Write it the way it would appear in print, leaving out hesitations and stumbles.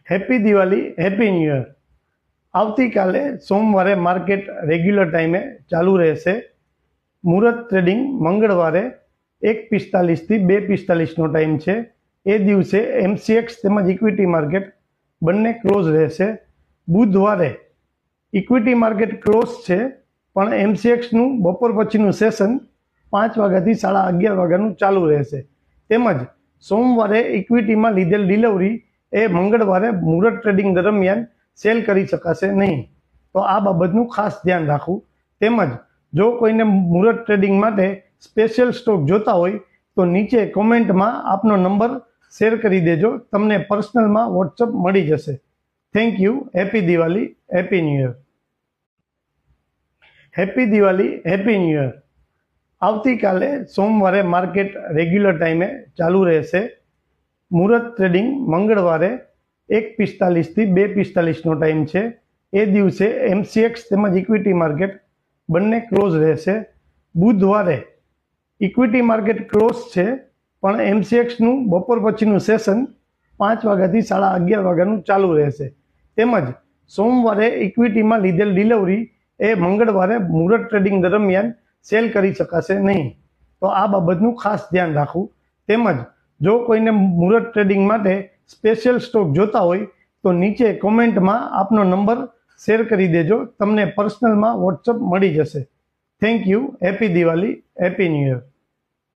Happy Diwali, happy new year. આવતીકાલે સોમવારે market regular ટાઈમે ચાલુ રહેશે। મુહૂર્ત ટ્રેડિંગ મંગળવારે 1:45 થી 2:45નો ટાઈમ છે। એ દિવસે એમસીએક્સ તેમજ ઇક્વિટી માર્કેટ બંને ક્લોઝ રહેશે। બુધવારે ઇક્વિટી માર્કેટ ક્લોઝ છે, પણ એમસીએક્સનું બપોર પછીનું સેશન 5 વાગ્યાથી 11:30 વાગ્યાનું ચાલુ રહેશે। તેમજ સોમવારે ઇક્વિટીમાં લીધેલ ડિલિવરી એ મંગળવારે મુહૂર્ત ટ્રેડિંગ દરમિયાન સેલ કરી શકાશે નહીં, તો આ બાબતનું ખાસ ધ્યાન રાખવું। તેમજ જો કોઈને મુહૂર્ત ટ્રેડિંગ માટે સ્પેશિયલ સ્ટોક જોતા હોય તો નીચે કોમેન્ટમાં આપનો નંબર શેર કરી દેજો, તમને પર્સનલમાં વોટ્સઅપ મળી જશે। Thank you. Happy Diwali, happy new year. Happy Diwali, happy new year. આવતીકાલે સોમવારે માર્કેટ રેગ્યુલર ટાઈમે ચાલુ રહેશે। મુહૂર્ત ટ્રેડિંગ મંગળવારે 1:45 થી 2:45નો ટાઈમ છે। એ દિવસે એમસીએક્સ તેમજ ઇક્વિટી માર્કેટ બંને ક્લોઝ રહેશે। બુધવારે ઇક્વિટી માર્કેટ ક્લોઝ છે, પણ એમસીએક્સનું બપોર પછીનું સેશન 5 વાગ્યાથી 11:30 વાગ્યાનું ચાલુ રહેશે। તેમજ સોમવારે ઇક્વિટીમાં લીધેલ ડિલિવરી એ મંગળવારે મુહૂર્ત ટ્રેડિંગ દરમિયાન સેલ કરી શકાશે નહીં, તો આ બાબતનું ખાસ ધ્યાન રાખવું। તેમજ જો કોઈને મુહૂર્ત ટ્રેડિંગ માટે સ્પેશિયલ સ્ટોક જોતા હોય તો નીચે કોમેન્ટમાં આપનો નંબર શેર કરી દેજો, તમને પર્સનલમાં વોટ્સઅપ મળી જશે। Thank you. Happy Diwali, happy new year.